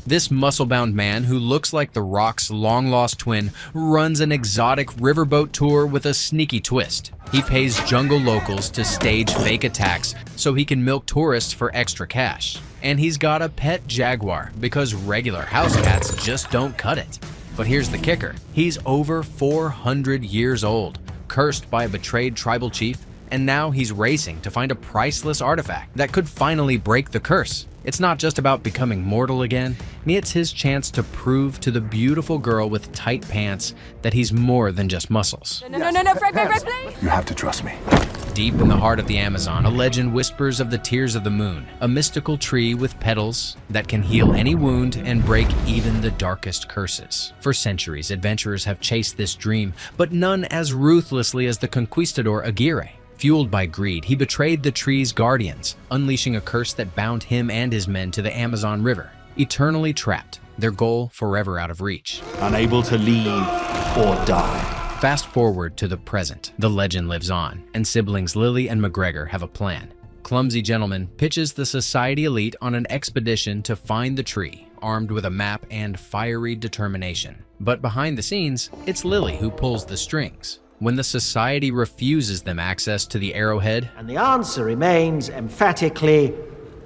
This muscle-bound man, who looks like The Rock's long-lost twin, runs an exotic riverboat tour with a sneaky twist. He pays jungle locals to stage fake attacks so he can milk tourists for extra cash. And he's got a pet jaguar because regular house cats just don't cut it. But here's the kicker. He's over 400 years old, cursed by a betrayed tribal chief, and now he's racing to find a priceless artifact that could finally break the curse. It's not just about becoming mortal again, it's his chance to prove to the beautiful girl with tight pants that he's more than just muscles. No, Frank, please! You have to trust me. Deep in the heart of the Amazon, a legend whispers of the tears of the moon, a mystical tree with petals that can heal any wound and break even the darkest curses. For centuries, adventurers have chased this dream, but none as ruthlessly as the conquistador Aguirre. Fueled by greed, he betrayed the tree's guardians, unleashing a curse that bound him and his men to the Amazon River, eternally trapped, their goal forever out of reach. Unable to leave or die. Fast forward to the present, the legend lives on, and siblings Lily and McGregor have a plan. Clumsy Gentleman pitches the society elite on an expedition to find the tree, armed with a map and fiery determination. But behind the scenes, it's Lily who pulls the strings. When the society refuses them access to the arrowhead, and the answer remains emphatically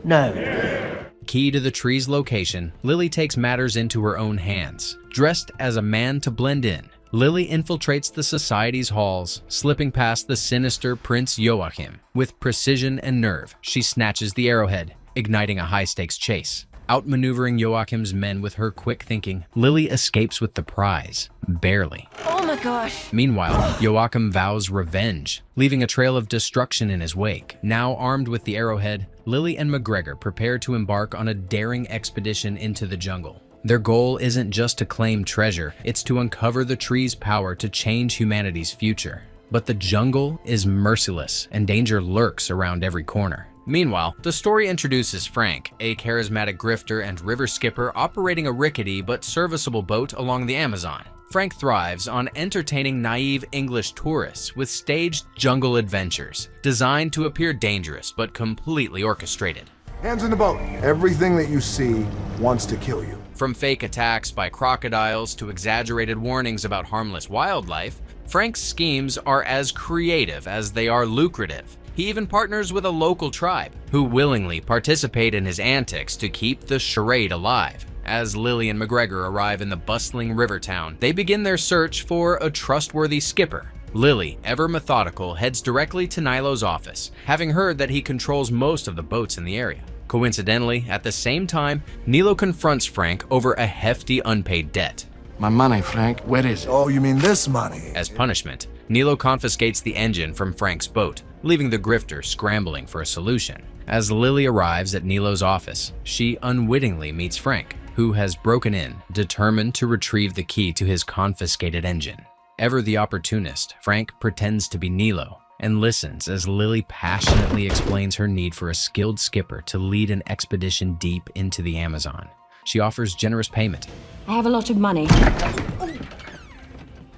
no. Key to the tree's location, Lily takes matters into her own hands. Dressed as a man to blend in, Lily infiltrates the society's halls, slipping past the sinister Prince Joachim. With precision and nerve, she snatches the arrowhead, igniting a high-stakes chase. Outmaneuvering Joachim's men with her quick thinking, Lily escapes with the prize, barely. Oh my gosh! Meanwhile, Joachim vows revenge, leaving a trail of destruction in his wake. Now armed with the arrowhead, Lily and McGregor prepare to embark on a daring expedition into the jungle. Their goal isn't just to claim treasure, it's to uncover the tree's power to change humanity's future. But the jungle is merciless, and danger lurks around every corner. Meanwhile, the story introduces Frank, a charismatic grifter and river skipper operating a rickety but serviceable boat along the Amazon. Frank thrives on entertaining naive English tourists with staged jungle adventures, designed to appear dangerous but completely orchestrated. Hands in the boat. Everything that you see wants to kill you. From fake attacks by crocodiles to exaggerated warnings about harmless wildlife, Frank's schemes are as creative as they are lucrative. He even partners with a local tribe, who willingly participate in his antics to keep the charade alive. As Lily and McGregor arrive in the bustling river town, they begin their search for a trustworthy skipper. Lily, ever methodical, heads directly to Nilo's office, having heard that he controls most of the boats in the area. Coincidentally, at the same time, Nilo confronts Frank over a hefty unpaid debt. My money, Frank, where is it? Oh, you mean this money? As punishment, Nilo confiscates the engine from Frank's boat, leaving the grifter scrambling for a solution. As Lily arrives at Nilo's office, she unwittingly meets Frank, who has broken in, determined to retrieve the key to his confiscated engine. Ever the opportunist, Frank pretends to be Nilo and listens as Lily passionately explains her need for a skilled skipper to lead an expedition deep into the Amazon. She offers generous payment, I have a lot of money.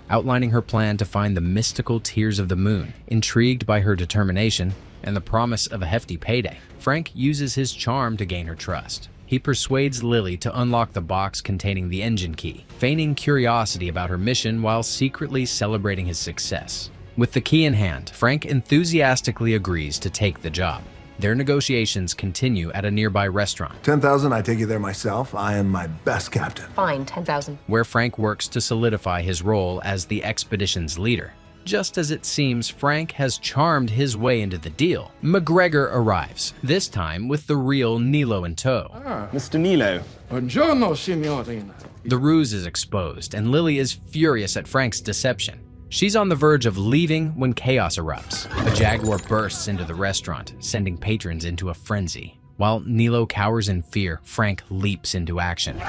outlining her plan to find the mystical tears of the moon. Intrigued by her determination and the promise of a hefty payday, Frank uses his charm to gain her trust. He persuades Lily to unlock the box containing the engine key, feigning curiosity about her mission while secretly celebrating his success. With the key in hand, Frank enthusiastically agrees to take the job. Their negotiations continue at a nearby restaurant, 10,000, I take you there myself. I am my best captain. Fine, 10,000. where Frank works to solidify his role as the expedition's leader. Just as it seems Frank has charmed his way into the deal, McGregor arrives, this time with the real Nilo in tow. Mr. Nilo. Buongiorno, signorina. The ruse is exposed, and Lily is furious at Frank's deception. She's on the verge of leaving when chaos erupts. A jaguar bursts into the restaurant, sending patrons into a frenzy. While Nilo cowers in fear, Frank leaps into action.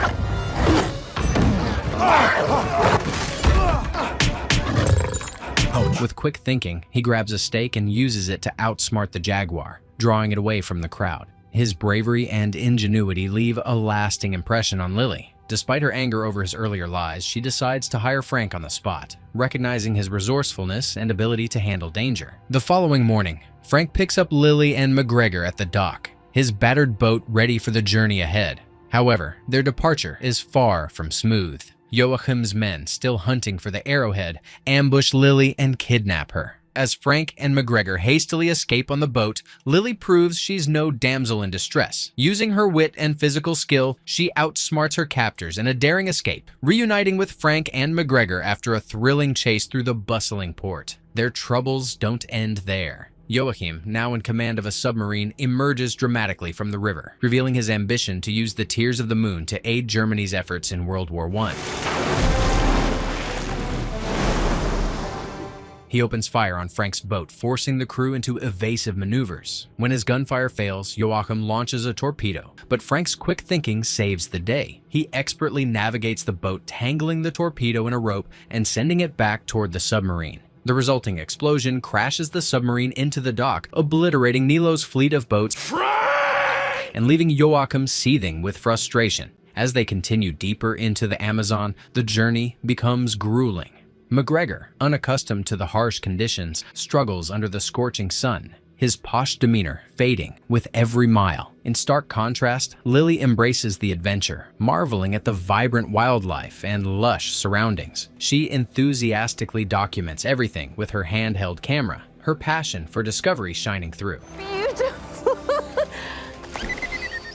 With quick thinking, he grabs a stake and uses it to outsmart the jaguar, drawing it away from the crowd. His bravery and ingenuity leave a lasting impression on Lily. Despite her anger over his earlier lies, she decides to hire Frank on the spot, recognizing his resourcefulness and ability to handle danger. The following morning, Frank picks up Lily and McGregor at the dock, his battered boat ready for the journey ahead. However, their departure is far from smooth. Joachim's men, still hunting for the arrowhead, ambush Lily and kidnap her. As Frank and McGregor hastily escape on the boat, Lily proves she's no damsel in distress. Using her wit and physical skill, she outsmarts her captors in a daring escape, reuniting with Frank and McGregor after a thrilling chase through the bustling port. Their troubles don't end there. Joachim, now in command of a submarine, emerges dramatically from the river, revealing his ambition to use the Tears of the Moon to aid Germany's efforts in World War I. He opens fire on Frank's boat, forcing the crew into evasive maneuvers. When his gunfire fails, Joachim launches a torpedo, but Frank's quick thinking saves the day. He expertly navigates the boat, tangling the torpedo in a rope and sending it back toward the submarine. The resulting explosion crashes the submarine into the dock, obliterating Nilo's fleet of boats and leaving Joachim seething with frustration. As they continue deeper into the Amazon, the journey becomes grueling. McGregor, unaccustomed to the harsh conditions, struggles under the scorching sun, his posh demeanor fading with every mile. In stark contrast, Lily embraces the adventure, marveling at the vibrant wildlife and lush surroundings. She enthusiastically documents everything with her handheld camera, her passion for discovery shining through. Beautiful.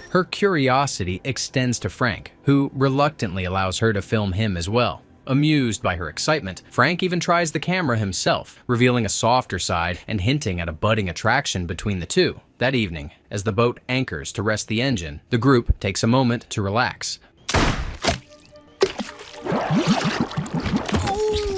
Her curiosity extends to Frank, who reluctantly allows her to film him as well. Amused by her excitement, Frank even tries the camera himself, revealing a softer side and hinting at a budding attraction between the two. That evening, as the boat anchors to rest the engine, the group takes a moment to relax.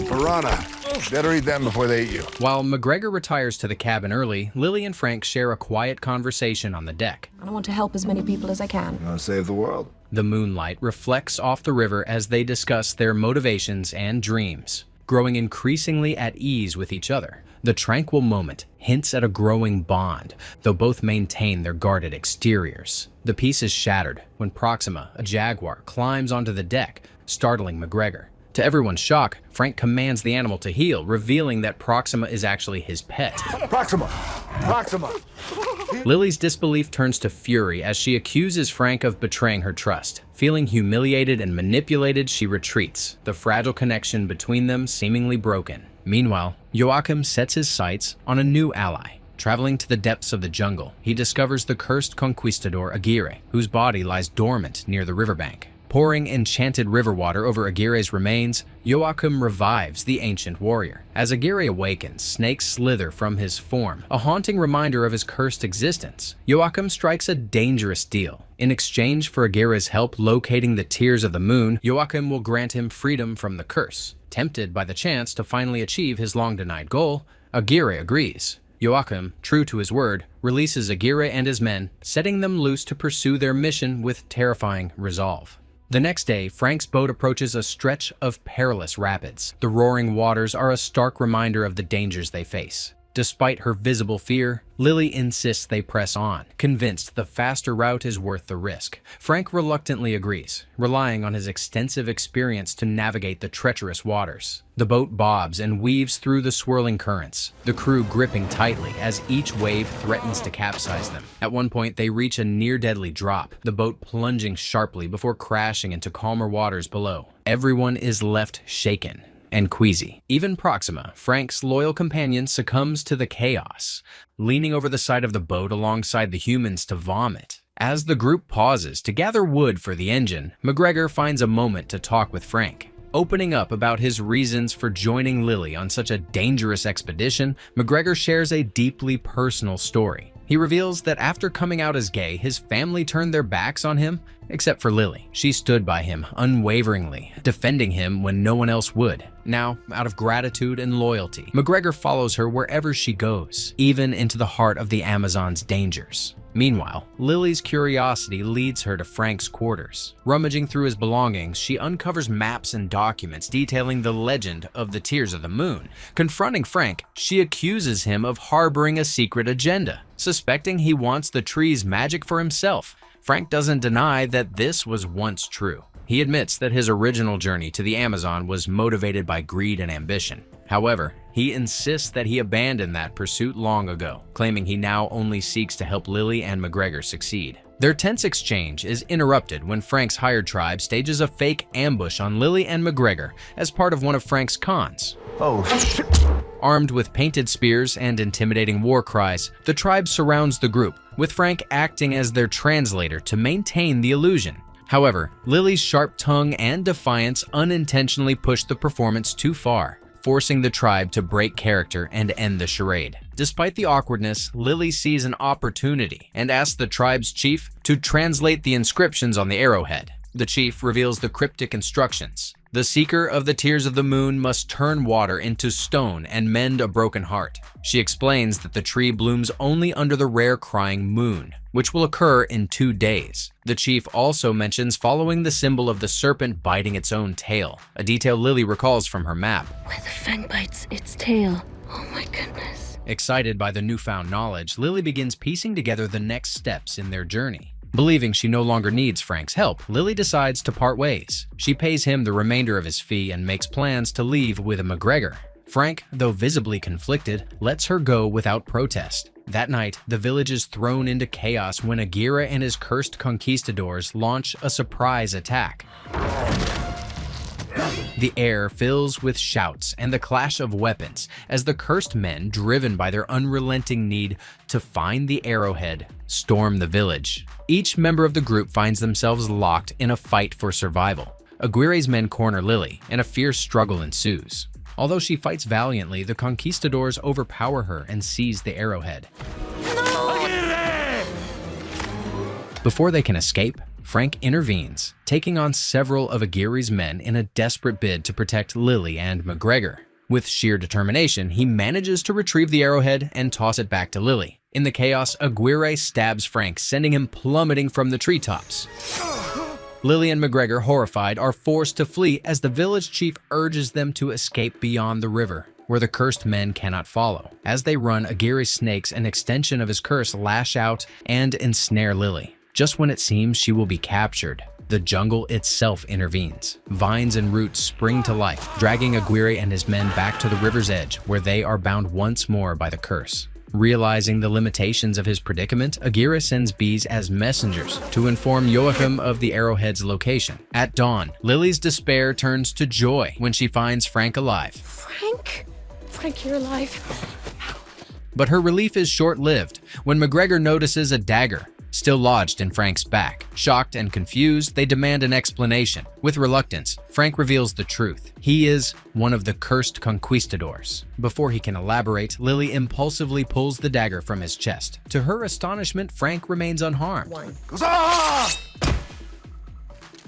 Piranha. Better eat them before they eat you. While McGregor retires to the cabin early, Lily and Frank share a quiet conversation on the deck. I want to help as many people as I can. You want to save the world? The moonlight reflects off the river as they discuss their motivations and dreams, growing increasingly at ease with each other. The tranquil moment hints at a growing bond, though both maintain their guarded exteriors. The peace is shattered when Proxima, a jaguar, climbs onto the deck, startling McGregor. To everyone's shock, Frank commands the animal to heel, revealing that Proxima is actually his pet. Proxima! Proxima! Lily's disbelief turns to fury as she accuses Frank of betraying her trust. Feeling humiliated and manipulated, she retreats, the fragile connection between them seemingly broken. Meanwhile, Joachim sets his sights on a new ally. Traveling to the depths of the jungle, he discovers the cursed conquistador Aguirre, whose body lies dormant near the riverbank. Pouring enchanted river water over Aguirre's remains, Joachim revives the ancient warrior. As Aguirre awakens, snakes slither from his form, a haunting reminder of his cursed existence. Joachim strikes a dangerous deal. In exchange for Aguirre's help locating the Tears of the Moon, Joachim will grant him freedom from the curse. Tempted by the chance to finally achieve his long-denied goal, Aguirre agrees. Joachim, true to his word, releases Aguirre and his men, setting them loose to pursue their mission with terrifying resolve. The next day, Frank's boat approaches a stretch of perilous rapids. The roaring waters are a stark reminder of the dangers they face. Despite her visible fear, Lily insists they press on, convinced the faster route is worth the risk. Frank reluctantly agrees, relying on his extensive experience to navigate the treacherous waters. The boat bobs and weaves through the swirling currents, the crew gripping tightly as each wave threatens to capsize them. At one point, they reach a near-deadly drop, the boat plunging sharply before crashing into calmer waters below. Everyone is left shaken and queasy. Even Proxima, Frank's loyal companion, succumbs to the chaos, leaning over the side of the boat alongside the humans to vomit. As the group pauses to gather wood for the engine, McGregor finds a moment to talk with Frank. Opening up about his reasons for joining Lily on such a dangerous expedition, McGregor shares a deeply personal story. He reveals that after coming out as gay, his family turned their backs on him, except for Lily. She stood by him unwaveringly, defending him when no one else would. Now, out of gratitude and loyalty, McGregor follows her wherever she goes, even into the heart of the Amazon's dangers. Meanwhile, Lily's curiosity leads her to Frank's quarters. Rummaging through his belongings, she uncovers maps and documents detailing the legend of the Tears of the Moon. Confronting Frank, she accuses him of harboring a secret agenda, suspecting he wants the tree's magic for himself. Frank doesn't deny that this was once true. He admits that his original journey to the Amazon was motivated by greed and ambition. However, he insists that he abandoned that pursuit long ago, claiming he now only seeks to help Lily and McGregor succeed. Their tense exchange is interrupted when Frank's hired tribe stages a fake ambush on Lily and McGregor as part of one of Frank's cons. Oh, shit. Armed with painted spears and intimidating war cries, the tribe surrounds the group, with Frank acting as their translator to maintain the illusion. However, Lily's sharp tongue and defiance unintentionally push the performance too far, forcing the tribe to break character and end the charade. Despite the awkwardness, Lily sees an opportunity and asks the tribe's chief to translate the inscriptions on the arrowhead. The chief reveals the cryptic instructions. The seeker of the tears of the moon must turn water into stone and mend a broken heart. She explains that the tree blooms only under the rare crying moon, which will occur in 2 days. The chief also mentions following the symbol of the serpent biting its own tail, a detail Lily recalls from her map. Where the fang bites its tail. Oh my goodness. Excited by the newfound knowledge, Lily begins piecing together the next steps in their journey. Believing she no longer needs Frank's help, Lily decides to part ways. She pays him the remainder of his fee and makes plans to leave with a McGregor. Frank, though visibly conflicted, lets her go without protest. That night, the village is thrown into chaos when Aguirre and his cursed conquistadors launch a surprise attack. The air fills with shouts and the clash of weapons as the cursed men, driven by their unrelenting need to find the arrowhead, storm the village. Each member of the group finds themselves locked in a fight for survival. Aguirre's men corner Lily, and a fierce struggle ensues. Although she fights valiantly, the conquistadors overpower her and seize the arrowhead. Before they can escape, Frank intervenes, taking on several of Aguirre's men in a desperate bid to protect Lily and McGregor. With sheer determination, he manages to retrieve the arrowhead and toss it back to Lily. In the chaos, Aguirre stabs Frank, sending him plummeting from the treetops. Lily and McGregor, horrified, are forced to flee as the village chief urges them to escape beyond the river, where the cursed men cannot follow. As they run, Aguirre's snakes, an extension of his curse, lash out and ensnare Lily. Just when it seems she will be captured, the jungle itself intervenes. Vines and roots spring to life, dragging Aguirre and his men back to the river's edge, where they are bound once more by the curse. Realizing the limitations of his predicament, Aguirre sends bees as messengers to inform Joachim of the arrowhead's location. At dawn, Lily's despair turns to joy when she finds Frank alive. Frank? Frank, you're alive. But her relief is short-lived when McGregor notices a dagger still lodged in Frank's back. Shocked and confused, they demand an explanation. With reluctance, Frank reveals the truth. He is one of the cursed conquistadors. Before he can elaborate, Lily impulsively pulls the dagger from his chest. To her astonishment, Frank remains unharmed.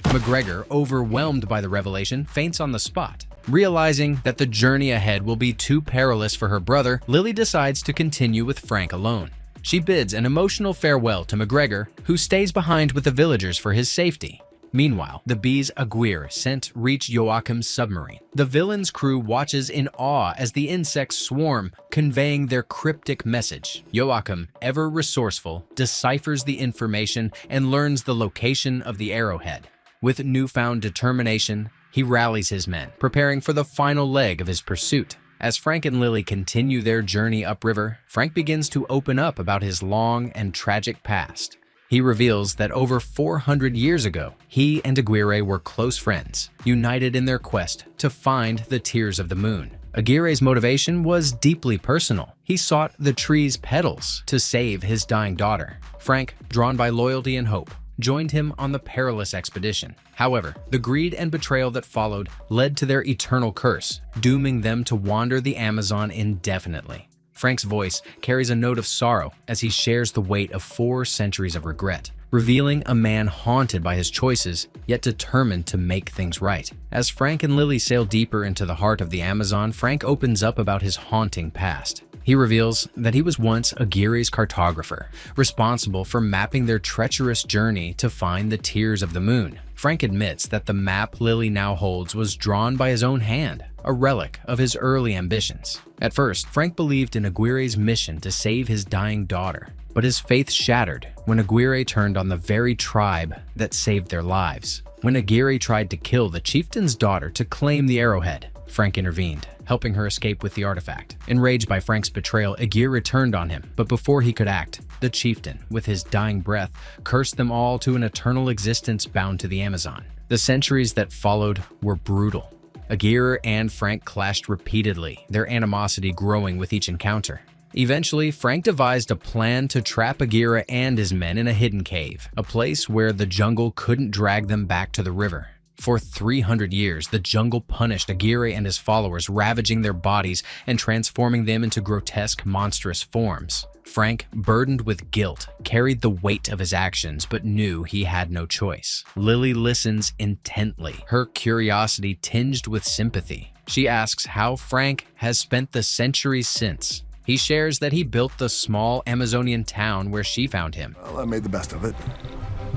McGregor, overwhelmed by the revelation, faints on the spot. Realizing that the journey ahead will be too perilous for her brother, Lily decides to continue with Frank alone. She bids an emotional farewell to McGregor, who stays behind with the villagers for his safety. Meanwhile, the bees Aguirre sent reach Joachim's submarine. The villain's crew watches in awe as the insects swarm, conveying their cryptic message. Joachim, ever resourceful, deciphers the information and learns the location of the arrowhead. With newfound determination, he rallies his men, preparing for the final leg of his pursuit. As Frank and Lily continue their journey upriver, Frank begins to open up about his long and tragic past. He reveals that over 400 years ago, he and Aguirre were close friends, united in their quest to find the tears of the moon. Aguirre's motivation was deeply personal. He sought the tree's petals to save his dying daughter. Frank, drawn by loyalty and hope, joined him on the Perilous expedition. However, the greed and betrayal that followed led to their eternal curse, dooming them to wander the Amazon indefinitely. Frank's voice carries a note of sorrow as he shares the weight of 4 centuries of regret, revealing a man haunted by his choices, yet determined to make things right. As Frank and Lily sail deeper into the heart of the Amazon, Frank opens up about his haunting past. He reveals that he was once Aguirre's cartographer, responsible for mapping their treacherous journey to find the tears of the moon. Frank admits that the map Lily now holds was drawn by his own hand, a relic of his early ambitions. At first, Frank believed in Aguirre's mission to save his dying daughter, but his faith shattered when Aguirre turned on the very tribe that saved their lives. When Aguirre tried to kill the chieftain's daughter to claim the arrowhead, Frank intervened, helping her escape with the artifact. Enraged by Frank's betrayal, Aguirre turned on him, but before he could act, the chieftain, with his dying breath, cursed them all to an eternal existence bound to the Amazon. The centuries that followed were brutal. Aguirre and Frank clashed repeatedly, their animosity growing with each encounter. Eventually, Frank devised a plan to trap Aguirre and his men in a hidden cave, a place where the jungle couldn't drag them back to the river. For 300 years, the jungle punished Aguirre and his followers, ravaging their bodies and transforming them into grotesque, monstrous forms. Frank, burdened with guilt, carried the weight of his actions but knew he had no choice. Lily listens intently, her curiosity tinged with sympathy. She asks how Frank has spent the centuries since. He shares that he built the small Amazonian town where she found him. Well, I made the best of it.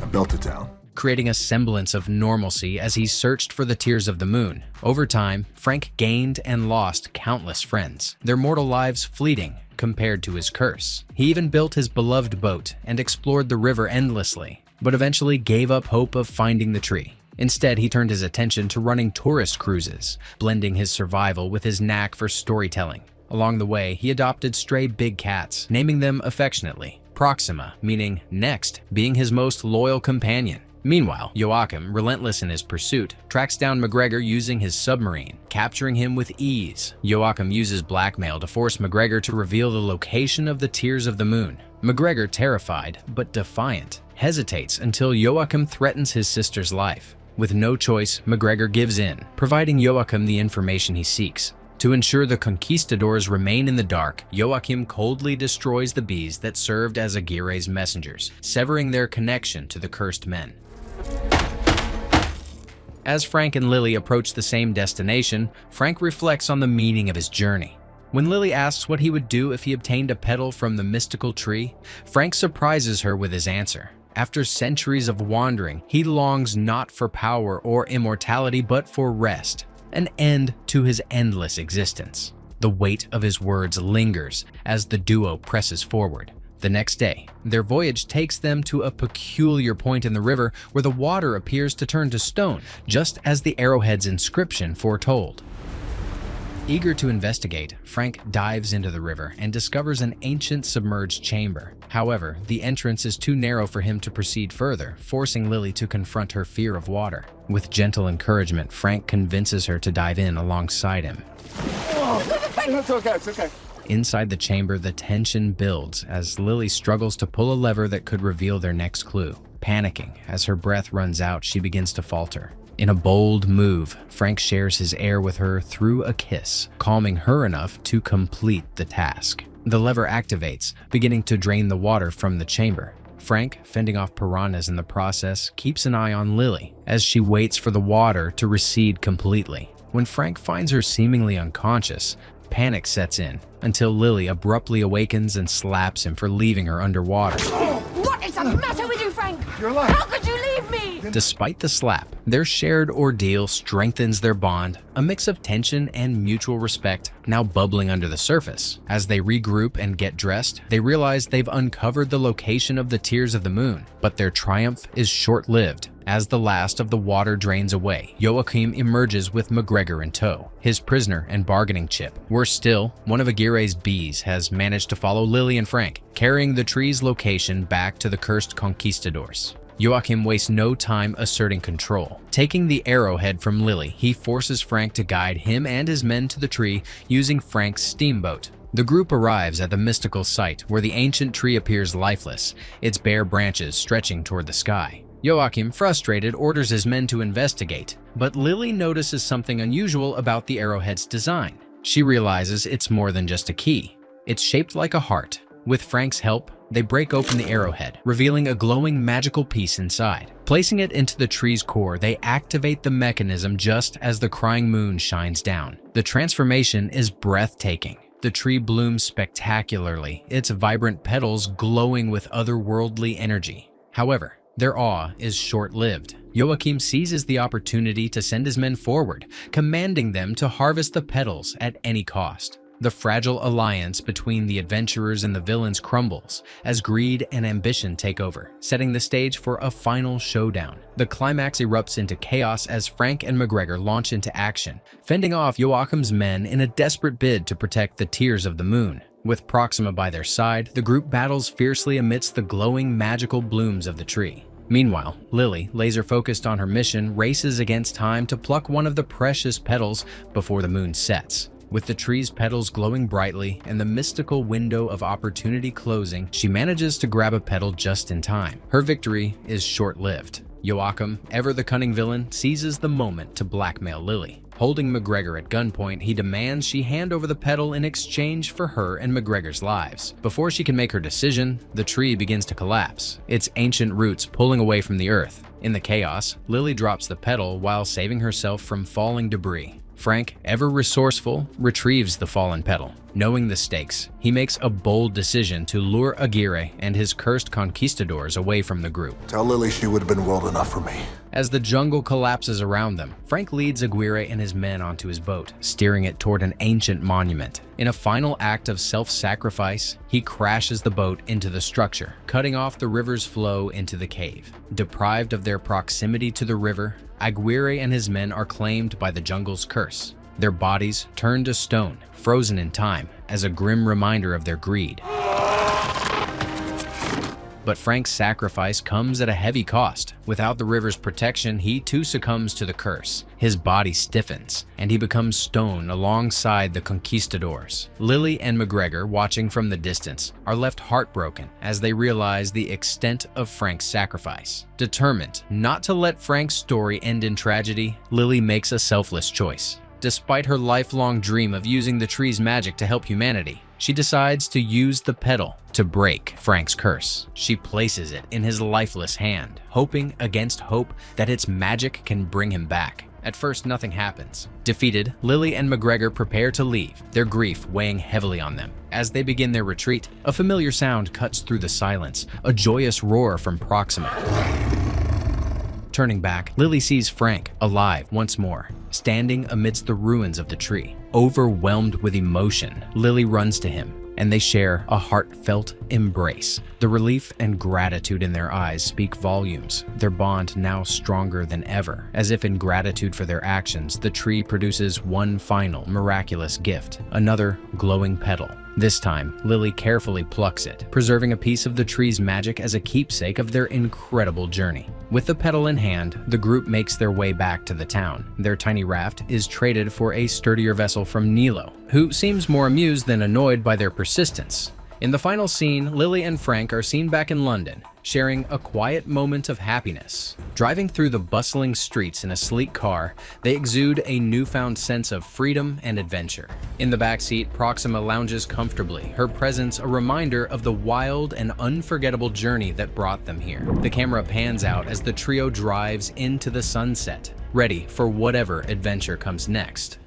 I built a town. Creating a semblance of normalcy as he searched for the tears of the moon. Over time, Frank gained and lost countless friends, their mortal lives fleeting compared to his curse. He even built his beloved boat and explored the river endlessly, but eventually gave up hope of finding the tree. Instead, he turned his attention to running tourist cruises, blending his survival with his knack for storytelling. Along the way, he adopted stray big cats, naming them affectionately. Proxima, meaning next, being his most loyal companion. Meanwhile, Joachim, relentless in his pursuit, tracks down MacGregor using his submarine, capturing him with ease. Joachim uses blackmail to force MacGregor to reveal the location of the Tears of the Moon. MacGregor, terrified but defiant, hesitates until Joachim threatens his sister's life. With no choice, MacGregor gives in, providing Joachim the information he seeks. To ensure the conquistadors remain in the dark, Joachim coldly destroys the bees that served as Aguirre's messengers, severing their connection to the cursed men. As Frank and Lily approach the same destination, Frank reflects on the meaning of his journey. When Lily asks what he would do if he obtained a petal from the mystical tree, Frank surprises her with his answer. After centuries of wandering, he longs not for power or immortality but for rest. An end to his endless existence. The weight of his words lingers as the duo presses forward. The next day, their voyage takes them to a peculiar point in the river where the water appears to turn to stone, just as the arrowhead's inscription foretold. Eager to investigate, Frank dives into the river and discovers an ancient submerged chamber. However, the entrance is too narrow for him to proceed further, forcing Lily to confront her fear of water. With gentle encouragement, Frank convinces her to dive in alongside him. It's okay. Inside the chamber, the tension builds as Lily struggles to pull a lever that could reveal their next clue. Panicking, as her breath runs out, she begins to falter. In a bold move, Frank shares his air with her through a kiss, calming her enough to complete the task. The lever activates, beginning to drain the water from the chamber. Frank, fending off piranhas in the process, keeps an eye on Lily as she waits for the water to recede completely. When Frank finds her seemingly unconscious, panic sets in until Lily abruptly awakens and slaps him for leaving her underwater. What is the matter with you, Frank? You're alive. How could you leave me? Despite the slap, their shared ordeal strengthens their bond, a mix of tension and mutual respect now bubbling under the surface. As they regroup and get dressed, they realize they've uncovered the location of the Tears of the Moon, but their triumph is short-lived. As the last of the water drains away, Joachim emerges with MacGregor in tow, his prisoner and bargaining chip. Worse still, one of Aguirre's bees has managed to follow Lily and Frank, carrying the tree's location back to the cursed conquistadors. Joachim wastes no time asserting control. Taking the arrowhead from Lily, he forces Frank to guide him and his men to the tree using Frank's steamboat. The group arrives at the mystical site where the ancient tree appears lifeless, its bare branches stretching toward the sky. Joachim, frustrated, orders his men to investigate, but Lily notices something unusual about the arrowhead's design. She realizes it's more than just a key. It's shaped like a heart. With Frank's help, they break open the arrowhead, revealing a glowing magical piece inside. Placing it into the tree's core, they activate the mechanism just as the crying moon shines down. The transformation is breathtaking. The tree blooms spectacularly, its vibrant petals glowing with otherworldly energy. However, their awe is short-lived. Joachim seizes the opportunity to send his men forward, commanding them to harvest the petals at any cost. The fragile alliance between the adventurers and the villains crumbles as greed and ambition take over, setting the stage for a final showdown. The climax erupts into chaos as Frank and MacGregor launch into action, fending off Joachim's men in a desperate bid to protect the Tears of the Moon. With Proxima by their side, the group battles fiercely amidst the glowing magical blooms of the tree. Meanwhile, Lily, laser-focused on her mission, races against time to pluck one of the precious petals before the moon sets. With the tree's petals glowing brightly and the mystical window of opportunity closing, she manages to grab a petal just in time. Her victory is short-lived. Joachim, ever the cunning villain, seizes the moment to blackmail Lily. Holding McGregor at gunpoint, he demands she hand over the petal in exchange for her and McGregor's lives. Before she can make her decision, the tree begins to collapse, its ancient roots pulling away from the earth. In the chaos, Lily drops the petal while saving herself from falling debris. Frank, ever resourceful, retrieves the fallen petal. Knowing the stakes, he makes a bold decision to lure Aguirre and his cursed conquistadors away from the group. Tell Lily she would have been world enough for me. As the jungle collapses around them, Frank leads Aguirre and his men onto his boat, steering it toward an ancient monument. In a final act of self-sacrifice, he crashes the boat into the structure, cutting off the river's flow into the cave. Deprived of their proximity to the river, Aguirre and his men are claimed by the jungle's curse. Their bodies turn to stone, frozen in time, as a grim reminder of their greed. But Frank's sacrifice comes at a heavy cost. Without the river's protection, he too succumbs to the curse. His body stiffens, and he becomes stone alongside the conquistadors. Lily and McGregor, watching from the distance, are left heartbroken as they realize the extent of Frank's sacrifice. Determined not to let Frank's story end in tragedy, Lily makes a selfless choice. Despite her lifelong dream of using the tree's magic to help humanity, she decides to use the petal to break Frank's curse. She places it in his lifeless hand, hoping against hope that its magic can bring him back. At first, nothing happens. Defeated, Lily and McGregor prepare to leave, their grief weighing heavily on them. As they begin their retreat, a familiar sound cuts through the silence, a joyous roar from Proxima. Turning back, Lily sees Frank, alive once more, standing amidst the ruins of the tree. Overwhelmed with emotion, Lily runs to him, and they share a heartfelt embrace. The relief and gratitude in their eyes speak volumes, their bond now stronger than ever. As if in gratitude for their actions, the tree produces one final miraculous gift, another glowing petal. This time, Lily carefully plucks it, preserving a piece of the tree's magic as a keepsake of their incredible journey. With the petal in hand, the group makes their way back to the town. Their tiny raft is traded for a sturdier vessel from Nilo, who seems more amused than annoyed by their persistence. In the final scene, Lily and Frank are seen back in London, sharing a quiet moment of happiness. Driving through the bustling streets in a sleek car, they exude a newfound sense of freedom and adventure. In the backseat, Proxima lounges comfortably, her presence a reminder of the wild and unforgettable journey that brought them here. The camera pans out as the trio drives into the sunset, ready for whatever adventure comes next.